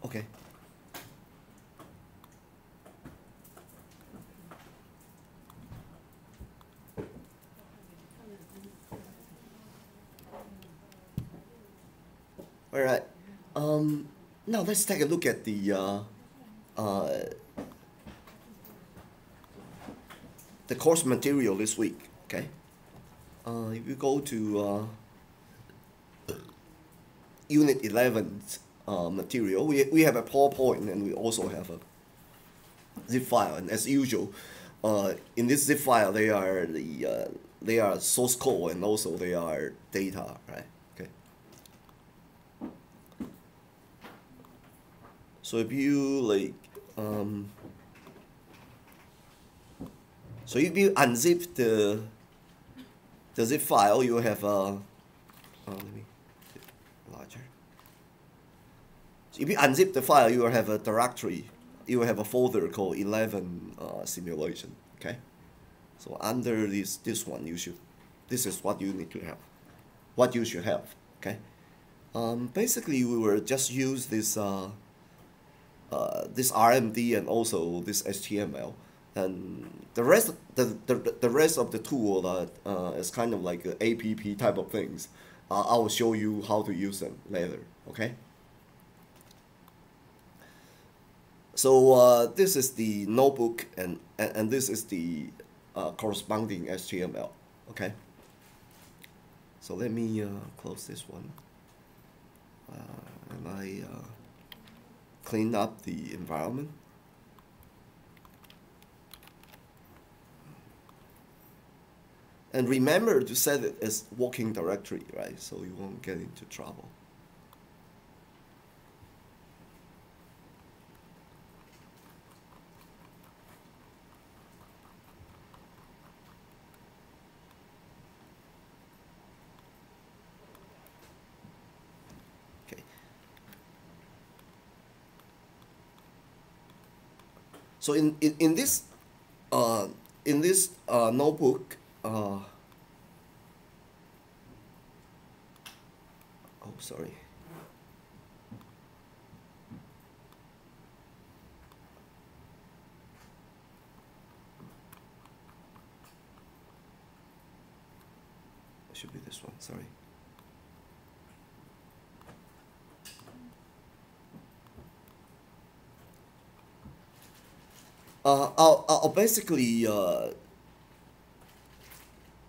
Okay. All right. Now let's take a look at the course material this week. Okay. If you go to Unit 11 material, we have a PowerPoint and we also have a zip file. And as usual, in this zip file, they are source code and also they are data, right? Okay. So if you so if you unzip the zip file, you have a let me get larger. So if you unzip the file, you will have a directory. You will have a folder called 11 simulation. Okay. So under this one, this is what you need to have. What you should have. Okay. Basically, we will just use this this RMD and also this HTML, and the rest of the tool is kind of like APP type of things. I will show you how to use them later. Okay. So this is the notebook and this is the corresponding HTML. Okay. So let me close this one, and I clean up the environment. And remember to set it as working directory, right? So you won't get into trouble. So in this notebook, oh sorry. It should be this one. Sorry. I'll basically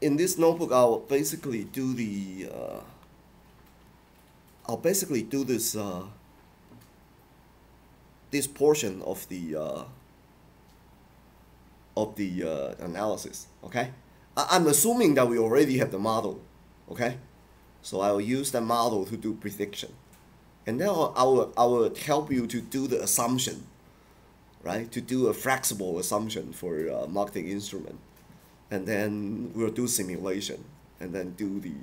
in this notebook I'll basically do the this portion of the analysis. Okay, I'm assuming that we already have the model. Okay, so I will use the model to do prediction, and then I will help you to do the assumption. Right, to do a flexible assumption for marketing instrument, and then we'll do simulation, and then do the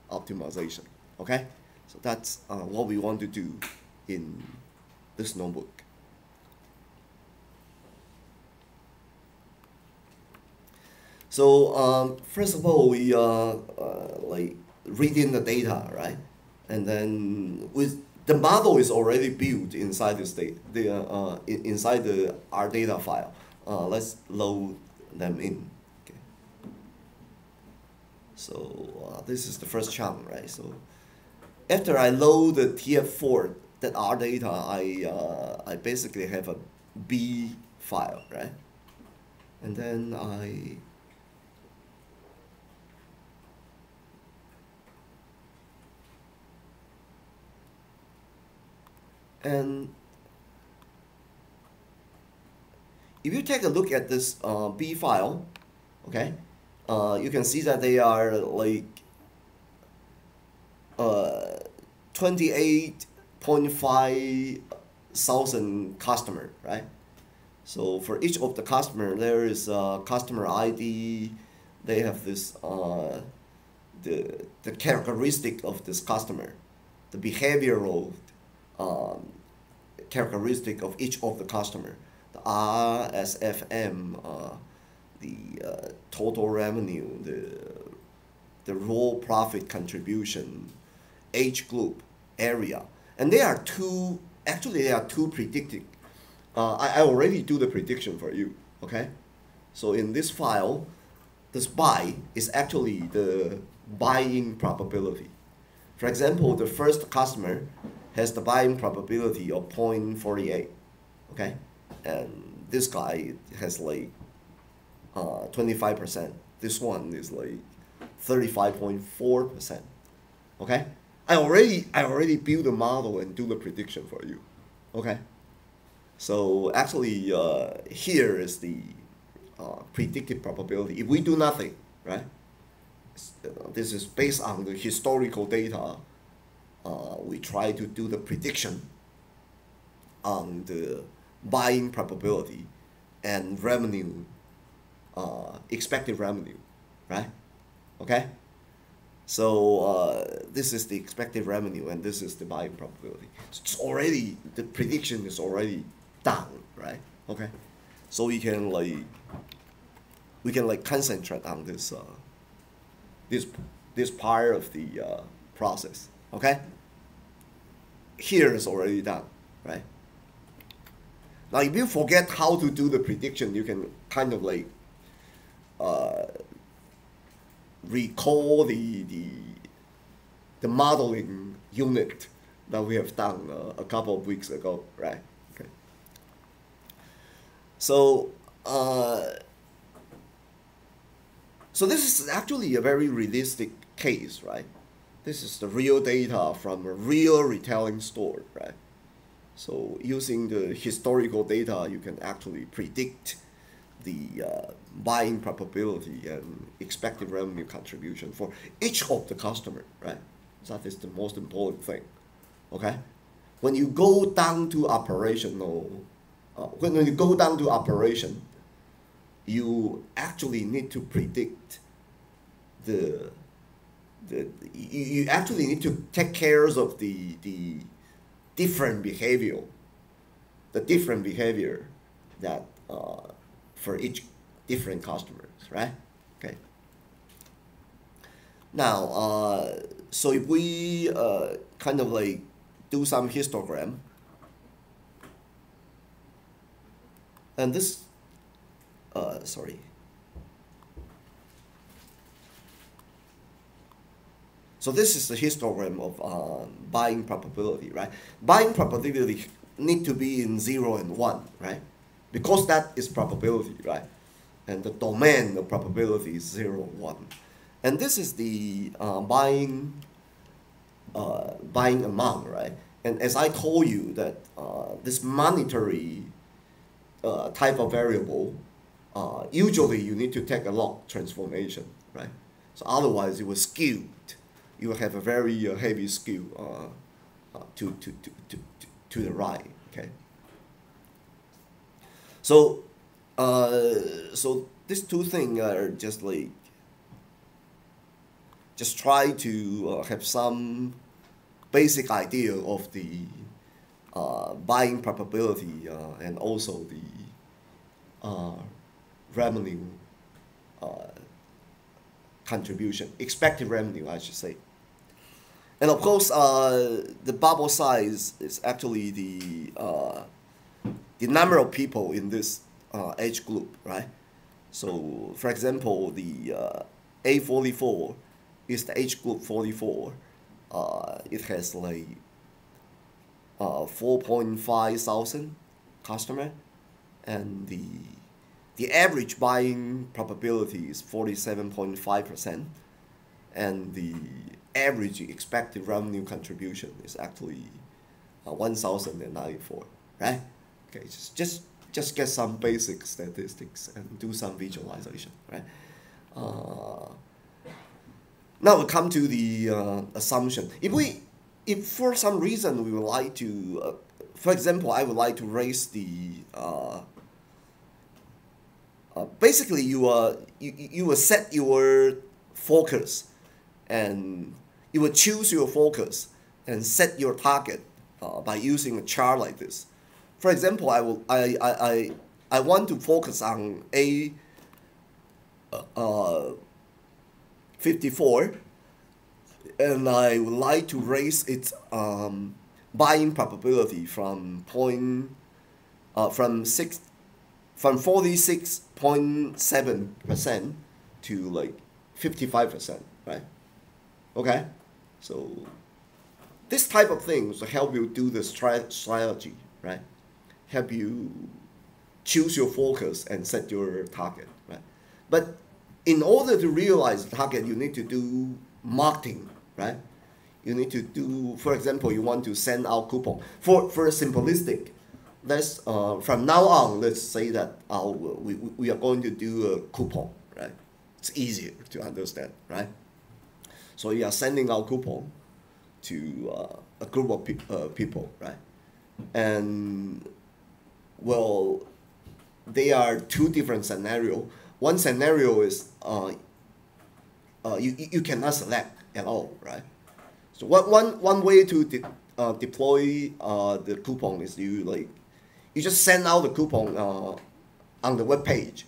optimization. Okay, so that's what we want to do in this notebook. So first of all, we like read in the data, right, and then with the model is already built inside the inside the our data file. Let's load them in. Okay. So this is the first chunk, right? So after I load the TF4 that R data, I basically have a B file, right? And then and if you take a look at this B file, okay, you can see that they are like 28.5 thousand customer, right? So for each of the customer, there is a customer ID. They have this the characteristic of this customer, the behavioral characteristic of each of the customer, the RSFM, the total revenue, the raw profit contribution, age group, area, and there are two actually there are two predicted. I already do the prediction for you. Okay, so in this file, this buy is actually the buying probability. For example, the first customer has the buying probability of 0.48. Okay, and this guy has like 25%. This one is like 35.4%. Okay, I already built a model and do the prediction for you. Okay, so actually here is the predicted probability. If we do nothing, right? This is based on the historical data. We try to do the prediction on the buying probability and revenue, expected revenue, right? Okay. So this is the expected revenue, and this is the buying probability. So it's already, the prediction is already done, right? Okay. So we can concentrate on this this part of the process. Okay. Here is already done, right? Now, if you forget how to do the prediction, you can kind of like recall the modeling unit that we have done a couple of weeks ago, right? Okay. So so this is actually a very realistic case, right? This is the real data from a real retailing store, right? So using the historical data, you can actually predict the buying probability and expected revenue contribution for each of the customer, right? So that is the most important thing, okay? When you go down to operational, when you go down to operation, you actually need to predict you actually need to take care of the different behavior, that for each different customers, right? Okay. Now, so if we kind of like do some histogram, and this, sorry. So this is the histogram of buying probability, right? Buying probability need to be in 0 and 1, right? Because that is probability, right? And the domain of probability is 0, 1. And this is the buying amount, right? And as I told you that this monetary type of variable, usually you need to take a log transformation, right? So otherwise it will skew. You will have a very heavy skew to the right. Okay. So so these two things are just like, just try to have some basic idea of the buying probability and also the revenue contribution, expected revenue, I should say. And of course, the bubble size is actually the number of people in this age group, right? So, for example, the A44 is the age group 44. It has like 4.5 thousand customer, and the average buying probability is 47.5%, and the average expected revenue contribution is actually 1,094, right? Okay, just get some basic statistics and do some visualization, right? Now we come to the assumption. If for some reason we would like to, for example, I would like to raise the basically you will set your focus, and you will choose your focus and set your target by using a chart like this. For example, I want to focus on A 54, and I would like to raise its buying probability from 46.7% to like 55%, right? Okay, so this type of things will help you do the strategy, right? Help you choose your focus and set your target, right? But in order to realize the target, you need to do marketing, right? You need to do, for example, you want to send out coupon. For a simplistic, let's from now on, let's say that we are going to do a coupon, right? It's easier to understand, right? So you are sending out coupon to a group of people, right? And well, there are two different scenarios. One scenario is you cannot select at all, right? So one way to deploy the coupon is you just send out the coupon on the web page,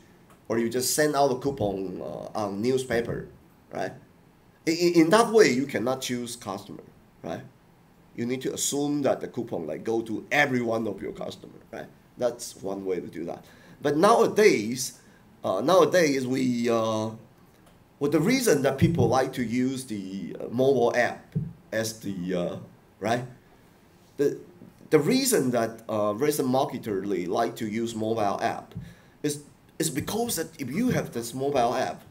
or you just send out the coupon on newspaper, right? In that way, you cannot choose customer, right? You need to assume that the coupon go to every one of your customer, right? That's one way to do that. But nowadays we the reason that people like to use the mobile app as the right, the reason that recent marketers like to use mobile app is because that if you have this mobile app,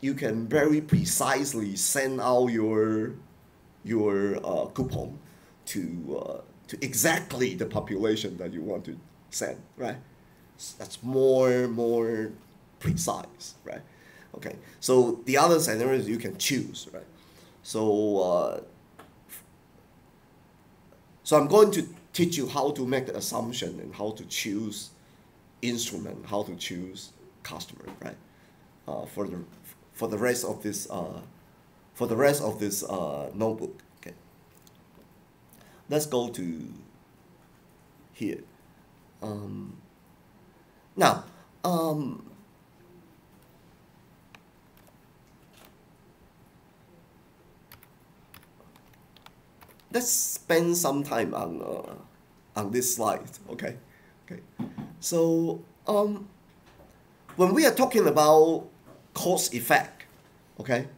you can very precisely send out your coupon to exactly the population that you want to send, right? That's more precise, right? Okay, so the other scenarios you can choose, right? So so I'm going to teach you how to make the assumption and how to choose instrument, how to choose customer, right? For the rest of this notebook. Okay, let's go to here. Now, let's spend some time on this slide. Okay, so when we are talking about cause effect, okay,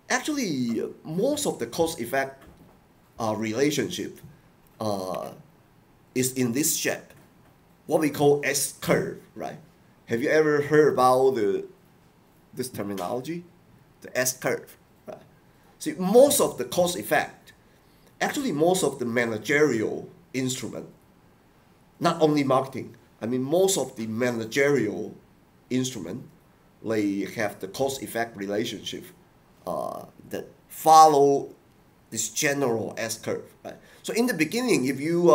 actually most of the cause effect relationship is in this shape, what we call S curve, right? Have you ever heard about this terminology, the S curve, right? See, most of the cause effect, actually most of the managerial instrument, not only marketing, I mean most of the managerial instrument, they have the cause effect relationship that follow this general S curve, right? So in the beginning, if you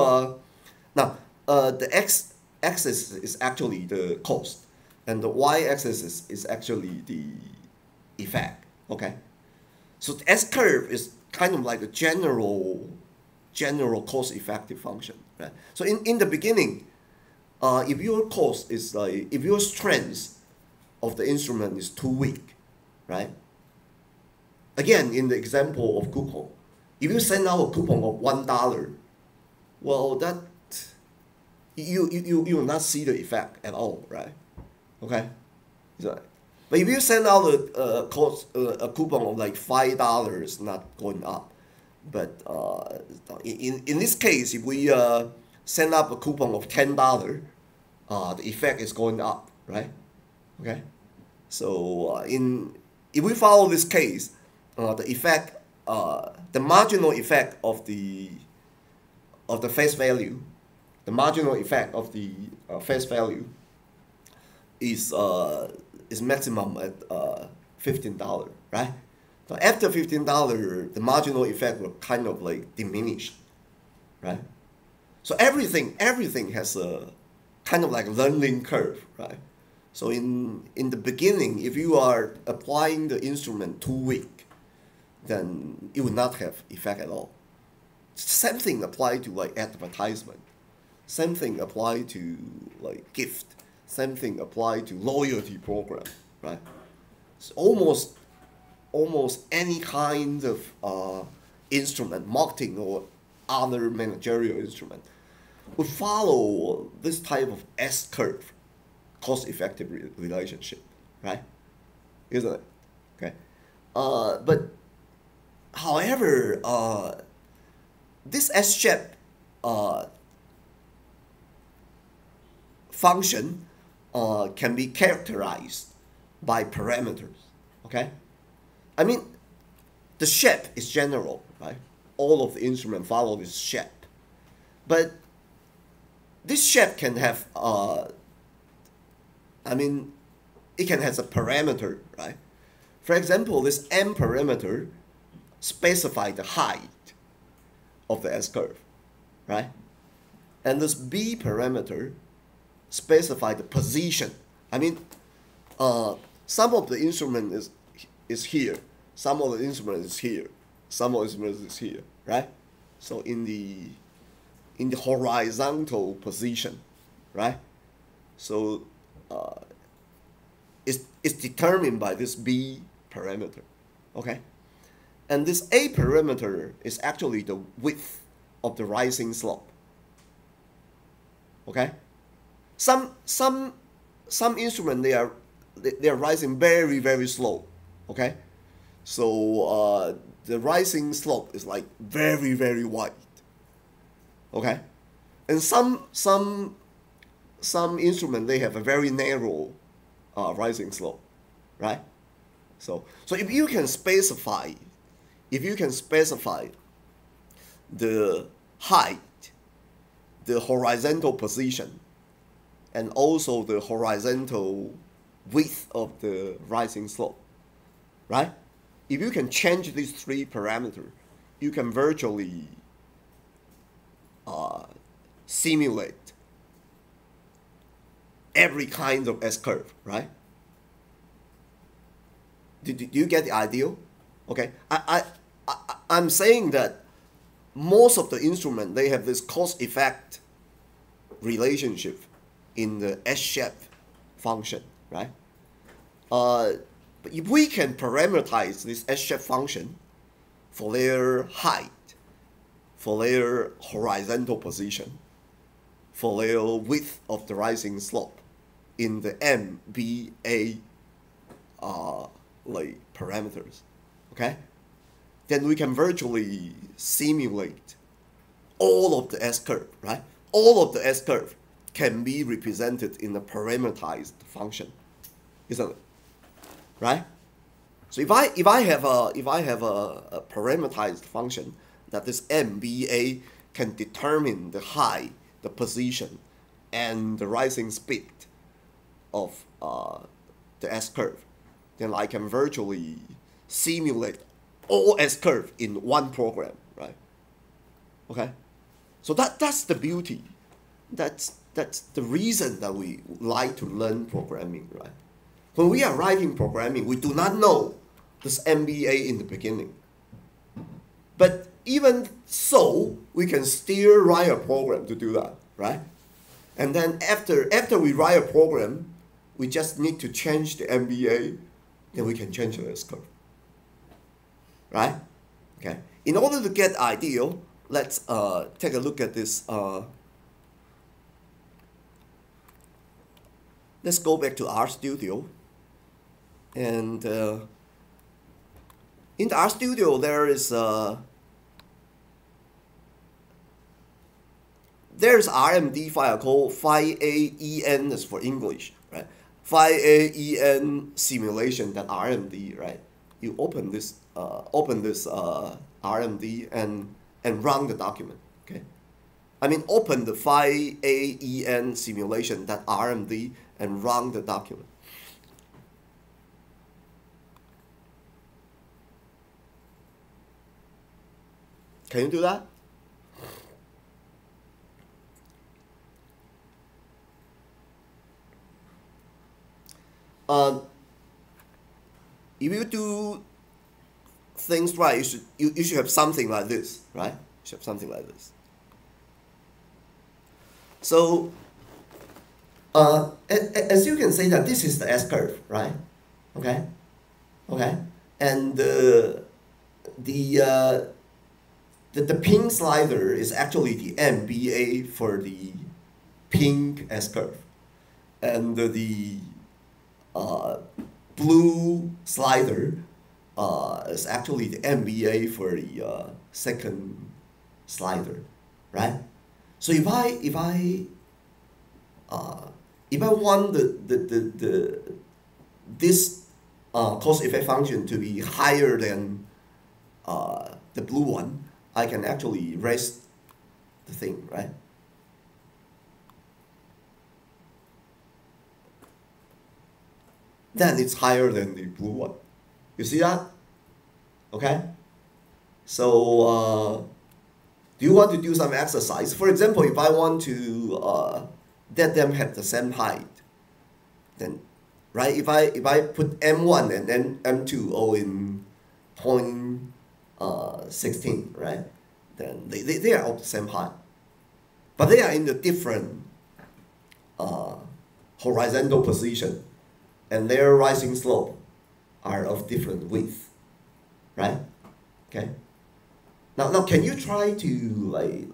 the x-axis is actually the cost, and the y-axis is actually the effect. Okay, so the S curve is kind of like a general cost-effective function, right? So in the beginning, if your cost is if your strength of the instrument is too weak, right? Again, in the example of coupon, if you send out a coupon of $1, well, that you will not see the effect at all, right? Okay, so, but if you send out a coupon of like $5, it's not going up. But in this case, if we send up a coupon of $10, the effect is going up, right? Okay, so if we follow this case, the effect, the marginal effect of the face value, the marginal effect of the face value is maximum at $15, right? So after $15, the marginal effect will kind of like diminish, right? So everything has a kind of like learning curve, right? So in the beginning, if you are applying the instrument too weak, then it will not have effect at all. Same thing apply to like advertisement. Same thing apply to like gift. Same thing apply to loyalty program, right? It's almost any kind of instrument, marketing or other managerial instrument would follow this type of S-curve, cost-effective relationship, right? Isn't it? Okay. But however, this S-shape function can be characterized by parameters. Okay. I mean, the shape is general, right? All of the instruments follow this shape, but this shape can have, it can have a parameter, right? For example, this M parameter specifies the height of the S-curve, right? And this B parameter specifies the position. I mean, some of the instrument is here, some of the instrument is here, some of the instrument is here, right? So in the horizontal position, right? So it's determined by this B parameter, okay? And this A parameter is actually the width of the rising slope, okay? Some instrument they are rising very, very slow, okay? So the rising slope is like very, very wide, okay? And some instrument they have a very narrow rising slope, right? So if you can specify the height, the horizontal position, and also the horizontal width of the rising slope, right? If you can change these three parameters, you can virtually simulate every kind of S-curve, right? Do you get the idea? Okay, I'm saying that most of the instruments, they have this cause-effect relationship in the S-shape function, right? But if we can parameterize this S-shape function for their height, for their horizontal position, for their width of the rising slope in the M, B, A like parameters, okay? Then we can virtually simulate all of the S-curve, right? All of the S-curve can be represented in a parameterized function, isn't it? Right? So if I have a parameterized function that this MBA can determine the height, the position, and the rising speed of the S-curve, then I can virtually simulate all S-curve in one program, right? Okay, so that's the beauty. That's the reason that we like to learn programming, right? When we are writing programming, we do not know this MBA in the beginning. But even so, we can still write a program to do that, right? And then after we write a program, we just need to change the MBA, then we can change the S-curve, right? Okay. In order to get ideal, let's take a look at this. Let's go back to RStudio. And in the RStudio, there's RMD file called FAEN, is for English, right? FAEN simulation.rmd, right? You open this RMD and run the document, okay? I mean, open the FAEN simulation.rmd and run the document. Can you do that? If you do things right, you should have something like this, right? You should have something like this. So, as you can see that this is the S-curve, right? Okay, and the the pink slider is actually the MBA for the pink S-curve. And the blue slider is actually the MBA for the second slider, right? So if I want this cause effect function to be higher than the blue one, I can actually raise the thing, right? Then it's higher than the blue one. You see that? Okay? So do you want to do some exercise? For example, if I want to let them have the same height, then right, if I put M1 and then M2 all in point 16, right? Then they are of the same height. But they are in a different horizontal position, and their rising slope are of different width, right? Okay. Now can you try to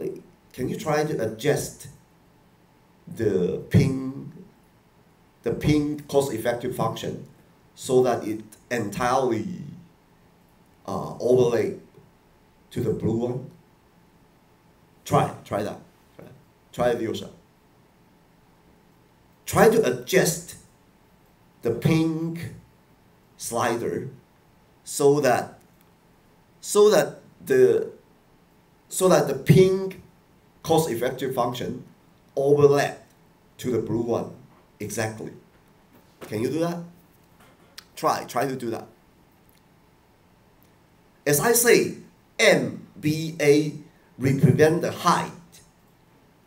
can you try to adjust the pink cost-effective function so that it entirely overlay to the blue one? Try that. Try it yourself. Try to adjust the pink slider so that the pink cost-effective function overlap to the blue one exactly. Can you do that? Try to do that. As I say, MBA represent the height,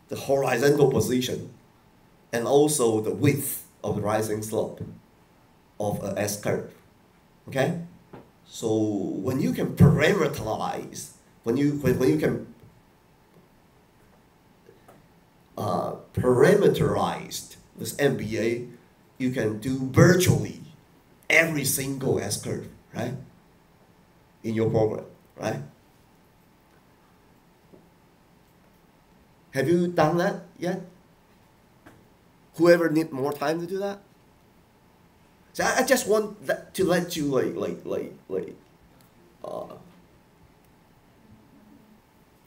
the horizontal position, and also the width of the rising slope of a S-curve. Okay? So when you can parameterize, when you can parameterize this MBA, you can do virtually every single S-curve, right? In your program, right? Have you done that yet? Whoever need more time to do that? So I just want to let you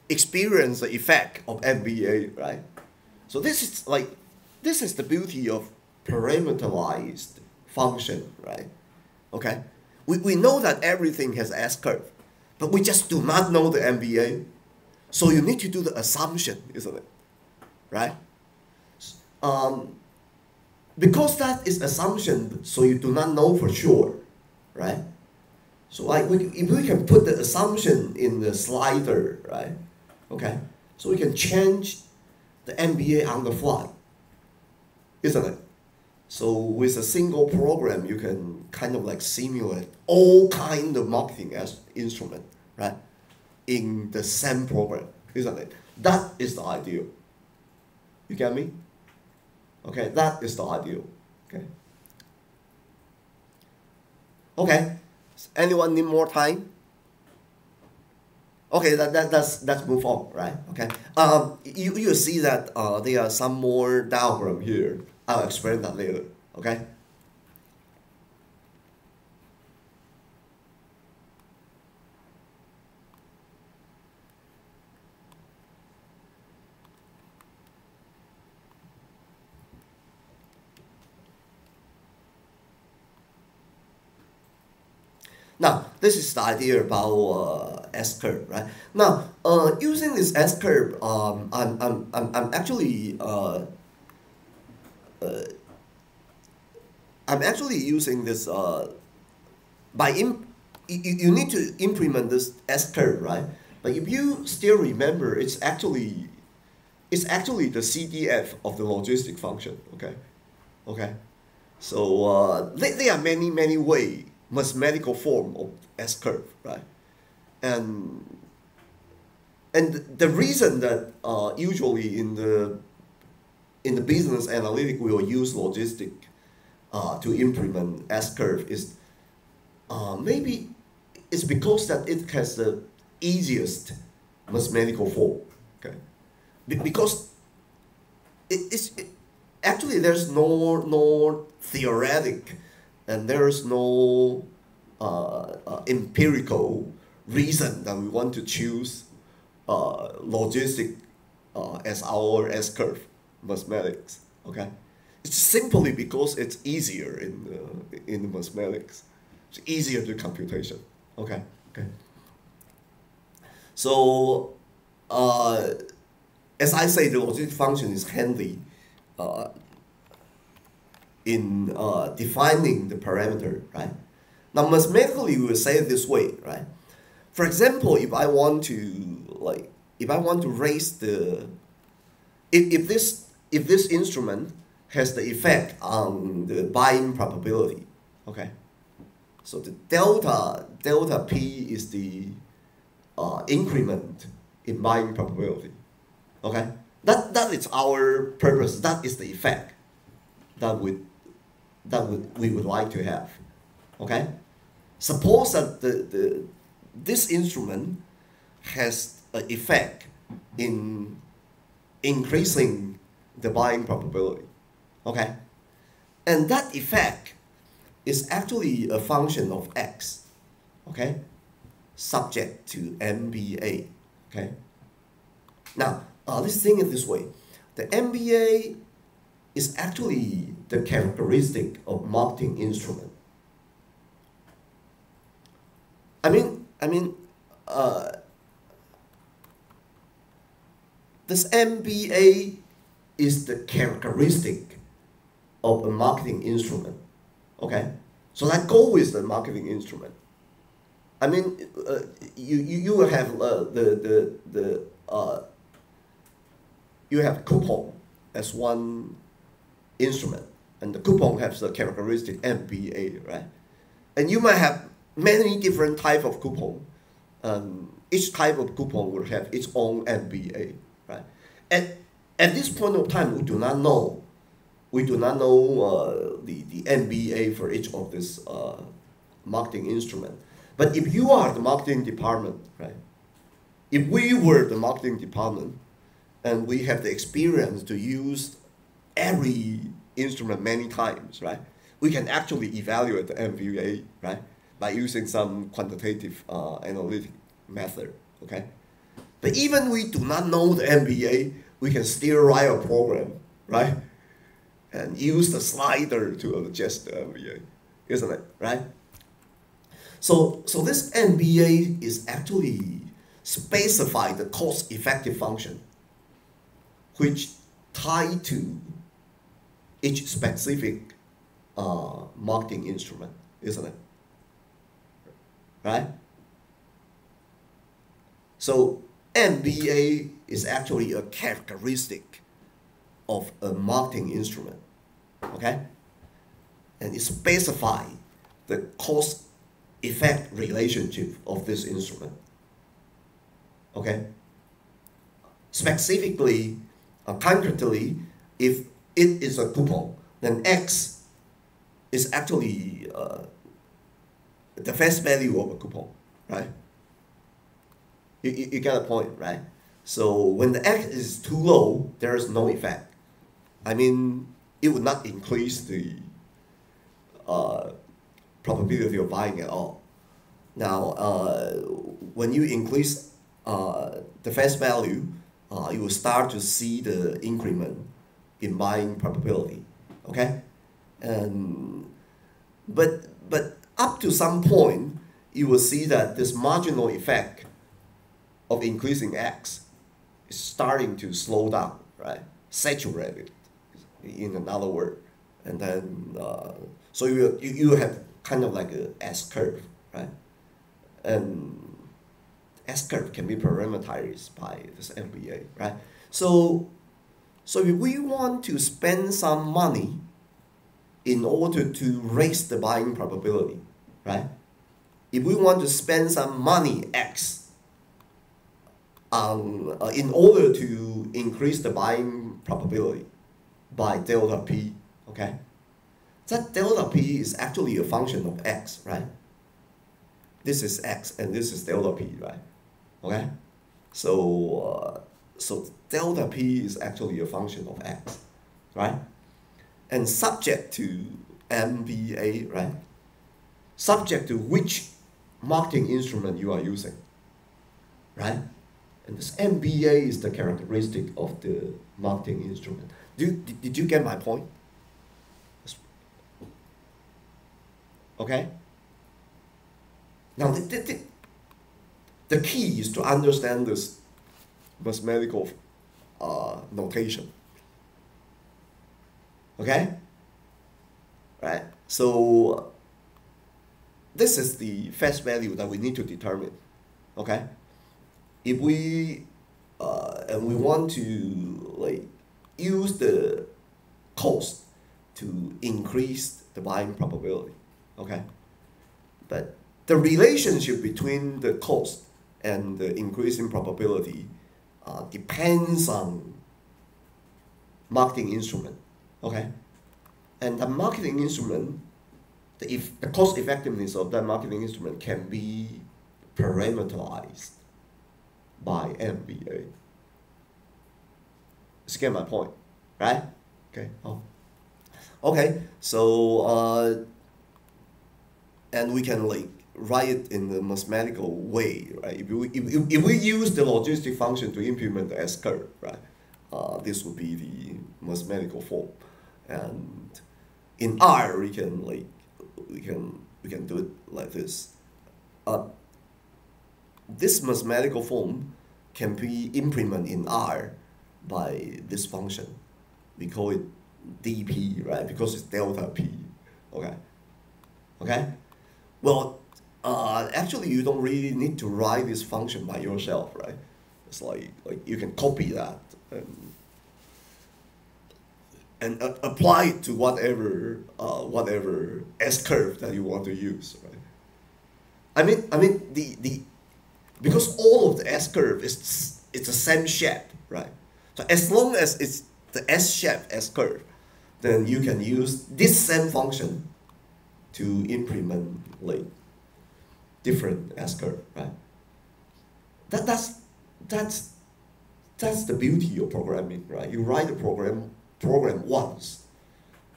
experience the effect of MBA, right? So this is the beauty of parameterized function, right? Okay, we know that everything has S-curve, but we just do not know the MBA. So you need to do the assumption, isn't it? Right? Because that is assumption, so you do not know for sure, right? So if we can put the assumption in the slider, right? Okay, so we can change the MBA on the fly, isn't it? So with a single program, you can kind of like simulate all kind of marketing as instrument, right? In the same program, isn't it? That is the ideal. You get me? Okay, that is the ideal. Okay. Okay. Anyone need more time? Okay, let's move on, right? Okay. You see that there are some more diagram here. I'll explain that later. Okay. Now, this is the idea about S-curve, right? Now, using this S-curve, I'm actually using this you need to implement this S-curve, right? But if you still remember, it's actually the CDF of the logistic function. Okay, okay. So there are many ways. Mathematical form of S-curve, right? And the reason that usually in the business analytic we will use logistic to implement S-curve is maybe it's because that it has the easiest mathematical form. Okay, because actually there's no theoretic and there's no empirical reason that we want to choose logistic as our S-curve mathematics. Okay, it's simply because it's easier in the mathematics. It's easier to computation. Okay. Okay. So, as I say, the logistic function is handy in defining the parameter, right? Now, mathematically, we will say it this way, right? For example, if I want to raise the, if this instrument has the effect on the buying probability, okay? So the delta P is the increment in buying probability, okay? That is our purpose. That is the effect that we would like to have, okay? Suppose that this instrument has an effect in increasing the buying probability, okay? And that effect is actually a function of x, okay? Subject to MBA, okay? Now, let's think it this way. The MBA is actually the characteristic of marketing instrument. This MBA is the characteristic of a marketing instrument, okay? So let's go with the marketing instrument. I mean, you will have you have coupon as one instrument, and the coupon has the characteristic MBA, right? And you might have many different type of coupon. Each type of coupon will have its own MBA, right? At this point of time, we do not know the MBA for each of this marketing instrument. But if you are the marketing department, right? If we were the marketing department, and we have the experience to use every instrument many times, right? We can actually evaluate the MBA, right? By using some quantitative analytic method, okay? But even we do not know the MBA, we can still write a program, right? And use the slider to adjust the MBA, isn't it, right? So this MBA is actually specify the cost-effective function, which tie to each specific marketing instrument, isn't it? Right? So MBA is actually a characteristic of a marketing instrument, okay? And it specifies the cost-effect relationship of this instrument, okay? Specifically, concretely, if it is a coupon, then X is actually the face value of a coupon, right? You get a point, right? So when the X is too low, there is no effect. I mean, it would not increase the probability of buying at all. Now, when you increase the face value, you will start to see the increment in buying probability, okay? But up to some point, you will see that this marginal effect of increasing X is starting to slow down, right? Saturated, in another word. And then, so you have kind of like a S-curve, right? And S-curve can be parameterized by this MBA, right? So if we want to spend some money in order to raise the buying probability, right? If we want to spend some money X in order to increase the buying probability by delta P, okay? That delta P is actually a function of X, right? This is X and this is delta P, right? Okay? So delta P is actually a function of X, right? And subject to MBA, right? Subject to which marketing instrument you are using, right? And this MBA is the characteristic of the marketing instrument. Did you get my point? Okay? Now, the key is to understand this mathematical notation. Okay? Right? So, this is the face value that we need to determine. Okay? If we and we want to like use the cost to increase the buying probability, okay? But the relationship between the cost and the increasing probability depends on marketing instrument, okay? And the marketing instrument, the cost effectiveness of that marketing instrument can be parameterized by MBA. You get my point, right? Okay. Oh. Okay. So and we can like write it in the mathematical way, right? If we use the logistic function to implement the S curve, right? This would be the mathematical form, and in R we can do it like this. This mathematical form can be implemented in R by this function. We call it dp, right? Because it's delta p. Okay. Okay. Well, actually, you don't really need to write this function by yourself, right? It's like you can copy that and apply it to whatever S curve that you want to use, right? I mean the because all of the S curve is it's the same shape, right? So as long as it's the S shape S curve, then you can use this same function to implement like different S curve, right? That's the beauty of programming, right? You write a program once,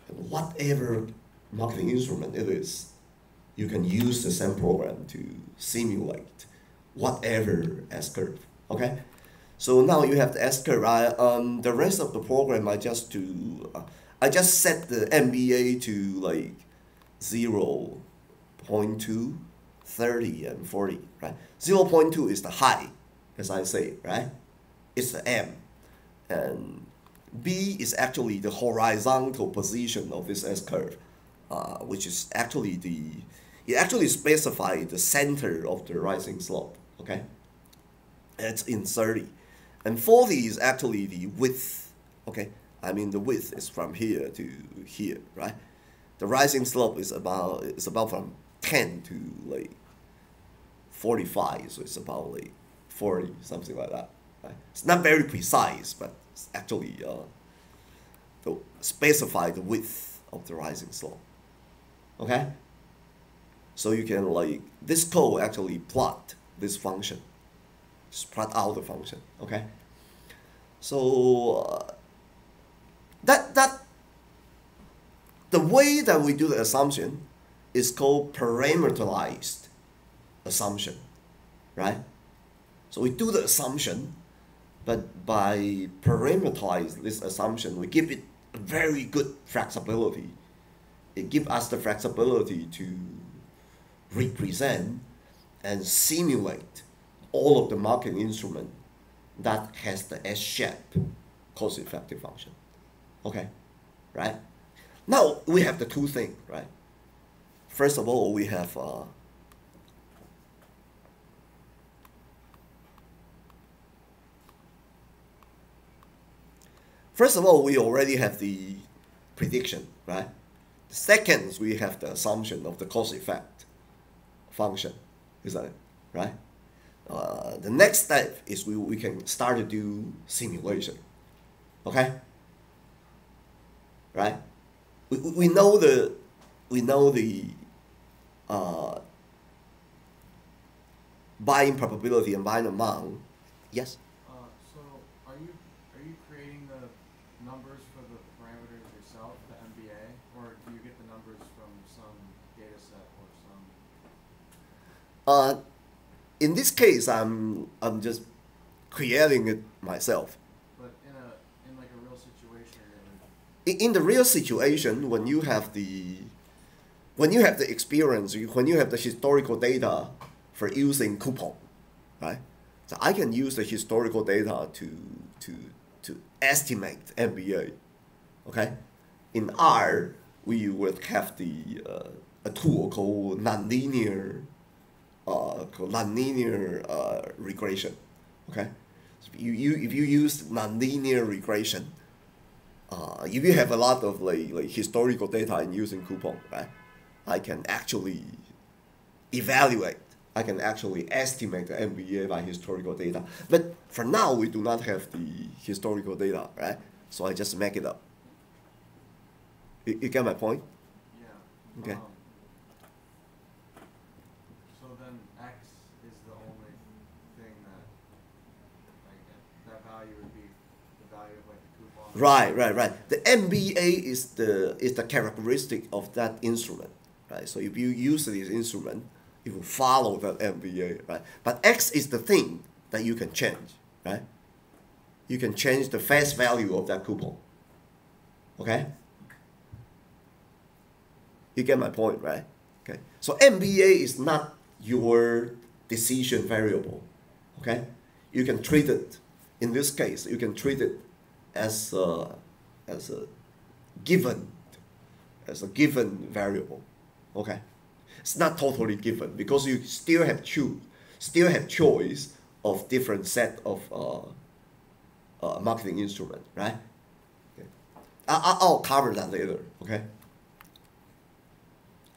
and whatever marketing instrument it is, you can use the same program to simulate whatever S curve. Okay, so now you have the S curve. The rest of the program I just set the MBA to like 0.2, 30, and 40. Right, 0.2 is the high, as I say. Right, it's the M, and B is actually the horizontal position of this S curve, which is actually it actually specifies the center of the rising slope. Okay, and it's in 30, and 40 is actually the width. Okay, I mean the width is from here to here, right? The rising slope is about from 10 to like 45, so it's about like 40, something like that. Right? It's not very precise, but it's actually to specify the width of the rising slope. Okay? So you can like, this code actually plot this function. Just plot out the function. Okay? So the way that we do the assumption is called parameterized assumption, right? So we do the assumption, but by parameterize this assumption, we give it a very good flexibility. It gives us the flexibility to represent and simulate all of the marketing instrument that has the S-shape cost-effective function. Okay, right? Now we have the two things, right? First of all, we have we already have the prediction, right? Second, we have the assumption of the cause effect function, is that it, right? The next step is we can start to do simulation, okay? Right? We know the buying probability and buying amount Yes. So are you creating the numbers for the parameters yourself, the MBA, or do you get the numbers from some data set or some? In this case, I'm just creating it myself. But in like a real situation, In the real situation, when you have the experience, when you have the historical data for using coupon, right? So I can use the historical data to estimate MBA. Okay, in R we would have a tool called nonlinear regression. Okay, so if you use nonlinear regression, if you have a lot of like historical data in using coupon, right? I can actually evaluate. I can actually estimate the MBA by historical data. But for now, we do not have the historical data, right? So I just make it up. You get my point? yeah. Okay. So then X is the only thing that like that value would be the value of like the coupon. Right. The MBA is the characteristic of that instrument, right? So if you use this instrument, it will follow that MBA, right? But X is the thing that you can change, right? You can change the face value of that coupon. Okay? You get my point, right? Okay. So MBA is not your decision variable. Okay? You can treat it, in this case, you can treat it as as a given, as a given variable. Okay? It's not totally given because you still have choice of different set of marketing instrument, right? Okay. I'll cover that later. Okay.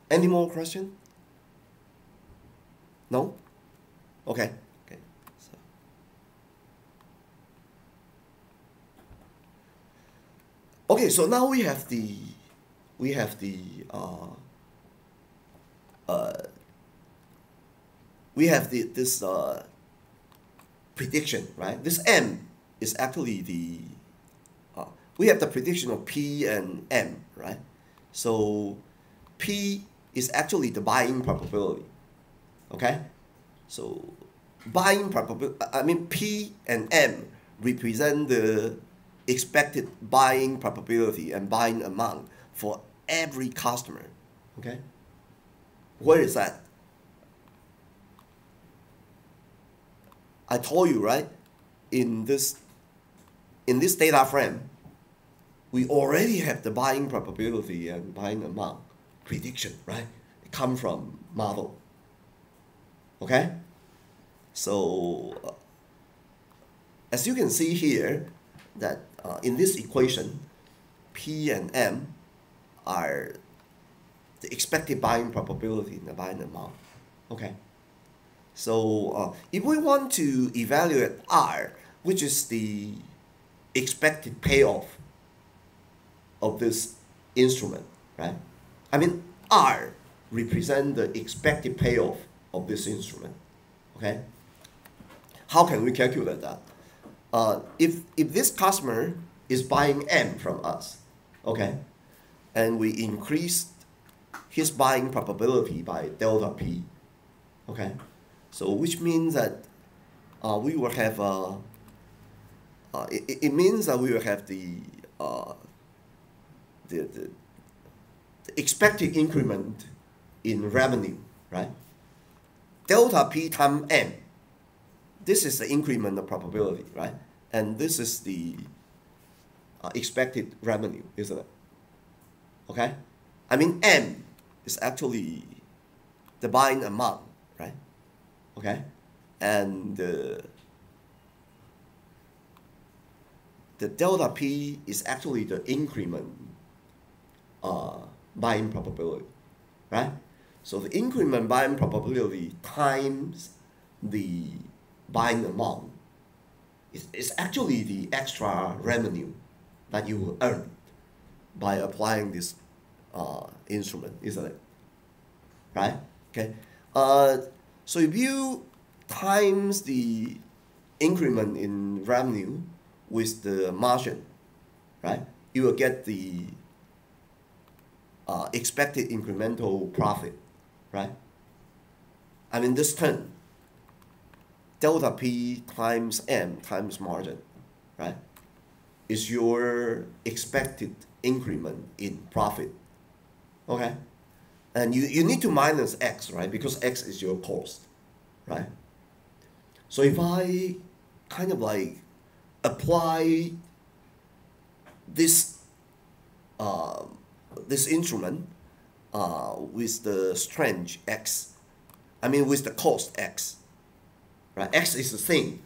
Any more question? No. Okay. Okay. So. Okay. So now we have the this prediction, right? This M is actually we have the prediction of P and M, right? So P is actually the buying probability, okay? So buying probability, I mean P and M represent the expected buying probability and buying amount for every customer, okay? Where is that? I told you, right? In this data frame, we already have the buying probability and buying amount prediction, right? It come from model. Okay? So as you can see here, that in this equation, P and M are the expected buying probability and the buying amount. Okay? So if we want to evaluate R, which is the expected payoff of this instrument, right? I mean, R represents the expected payoff of this instrument, okay? How can we calculate that? If this customer is buying M from us, okay, and we increase his buying probability by delta P, okay, so which means that we will have it means that we will have the expected increment in revenue, right? Delta P times M. This is the increment of probability, right? And this is the expected revenue, isn't it? Okay? I mean, M is actually the buying amount, right? Okay? And the delta P is actually the increment buying probability, right? So the increment buying probability times the buying amount is actually the extra revenue that you will earn by applying this instrument, isn't it? Right? Okay. So if you times the increment in revenue with the margin, right? You will get the expected incremental profit, right? I mean, this term, delta P times M times margin, right, is your expected increment in profit, okay? And you need to minus X, right, because X is your cost, right? So if I kind of like apply this this instrument with the strength X, I mean with the cost X, right? X is the thing.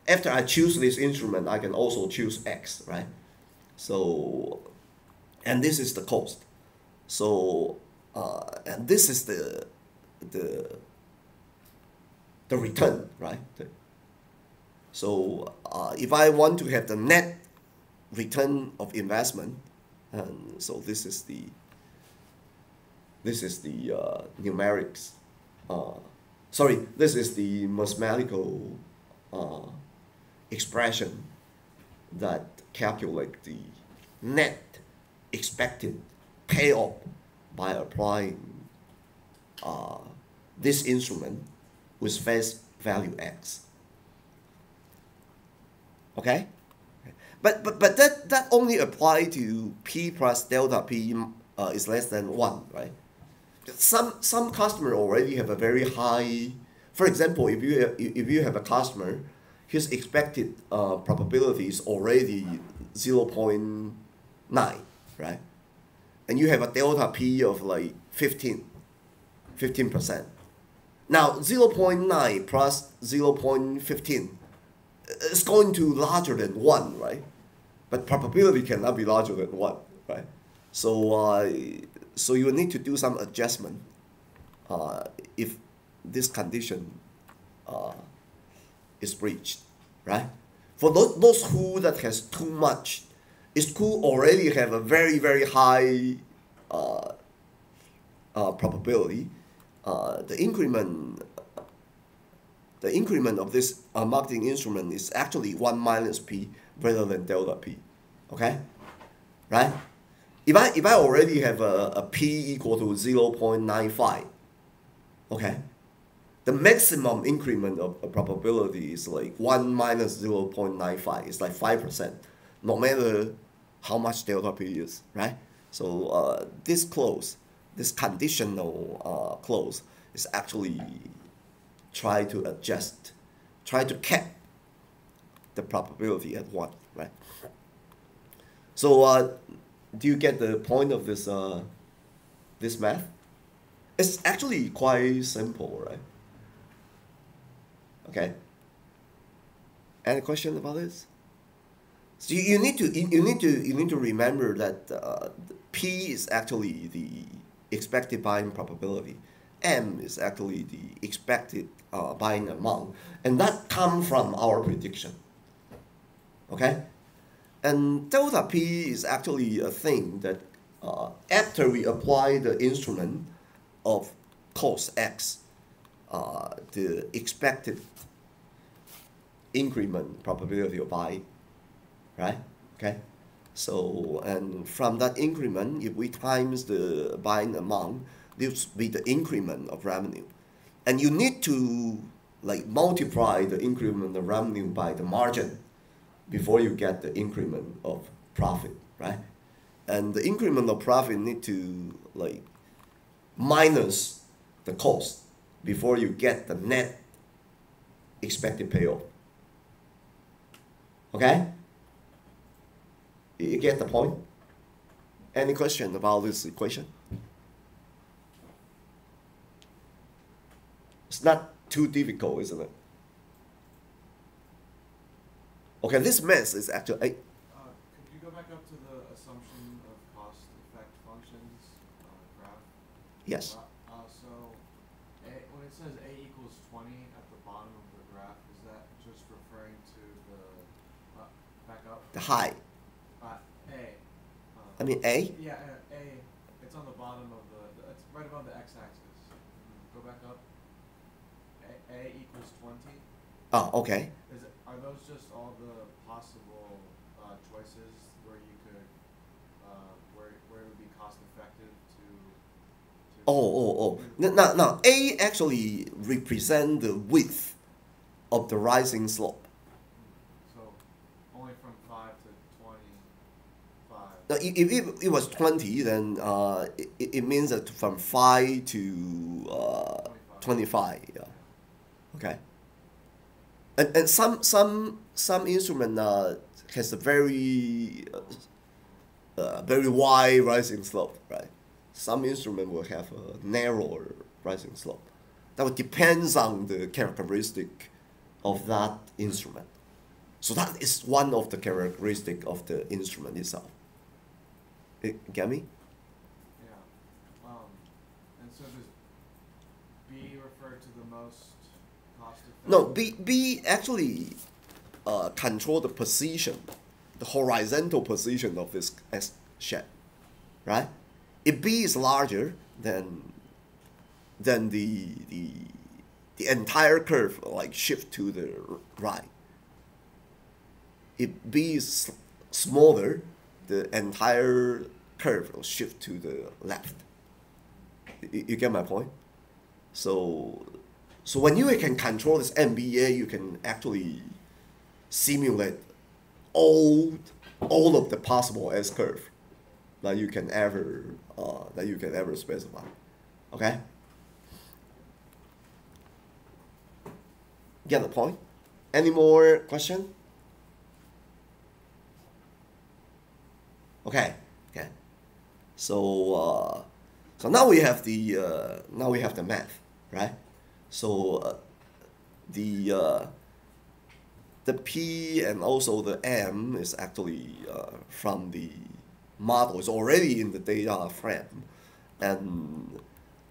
After I choose this instrument, I can also choose X, right? So, and this is the cost. So, and this is the the return, right? So, if I want to have the net return of investment, and so this is the numerics. Sorry, this is the mathematical expression that calculate the net expected payoff by applying this instrument with face value X. Okay? But that only apply to P plus delta P is less than 1, right? Some customer already have a very high, for example, if you have a customer, his expected probability is already 0.9, right? And you have a delta P of like 15%. Now 0.9 plus 0.15 is going to larger than 1, right? But probability cannot be larger than 1, right? So so you will need to do some adjustment if this condition is breached, right? For those who that has too much, is who already have a very high probability, the increment of this marketing instrument is actually 1 minus P rather than delta P, okay? Right? If I already have a P equal to 0.95, okay, the maximum increment of a probability is like 1 minus 0.95. It's like 5%, no matter how much delta P is, right? So this clause, this conditional clause, is actually try to adjust, try to cap the probability at 1, right? So do you get the point of this this math? It's actually quite simple, right? Okay. Any question about this? So you need to remember that P is actually the expected buying probability. M is actually the expected buying amount, and that comes from our prediction. Okay, and delta P is actually a thing that after we apply the instrument of cost X, the expected increment probability of buying, right? Okay, so and from that increment, if we times the buying amount, this will be the increment of revenue, and you need to like multiply the increment of revenue by the margin before you get the increment of profit, right? And the increment of profit need to like minus the cost before you get the net expected payoff. Okay? You get the point? Any question about this equation? It's not too difficult, isn't it? Okay, this math is actually... Could you go back up to the assumption of cost effect functions graph? Yes. So when it says A equals 20 at the bottom of the graph, is that just referring to the, back up? The high. A. I mean A? Yeah, A. It's on the bottom of it's right above the x-axis. Go back up. A equals 20. Oh, okay. are those just all the possible choices where you could, where it would be cost effective to Now, A actually represent the width of the rising slope. so only from 5 to 25. Now, if it was 20, then it means that from 5 to 25. Yeah. Okay. And some instrument has a very very wide rising slope, right? Some instrument will have a narrower rising slope. That depends on the characteristic of that instrument. So that is one of the characteristic of the instrument itself. Get me? Yeah. And so does B refer to the most cost effective? No, B actually control the position, the horizontal position of this S shape, right? If B is larger, then the entire curve like shift to the right. If B is smaller, the entire curve will shift to the left. You get my point? So when you can control this MBA, you can actually simulate all of the possible S curve that you can ever specify. Okay? Get the point? Any more question? Okay. So now we have the math, right? So the P and also the M is actually from the model. It's already in the data frame, and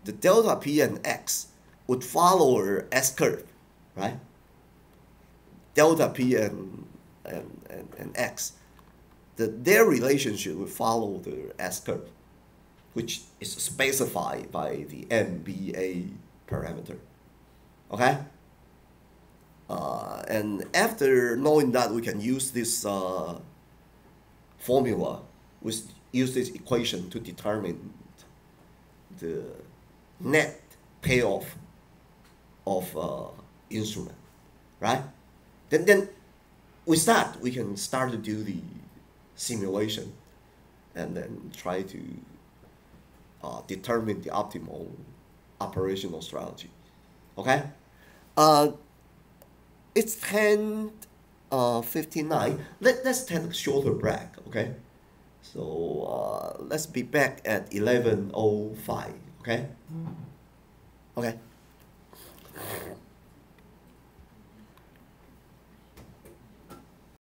the delta P and X would follow an S curve, right? Delta P and X, their relationship will follow the S curve, which is specified by the MBA parameter. Okay? And after knowing that, we can use this formula, use this equation to determine the net payoff of instrument, right? Then with that, we can start to do the simulation and then try to determine the optimal operational strategy. Okay? It's 10:59. Let's take a shorter break, okay? So let's be back at 11:05, okay? Okay.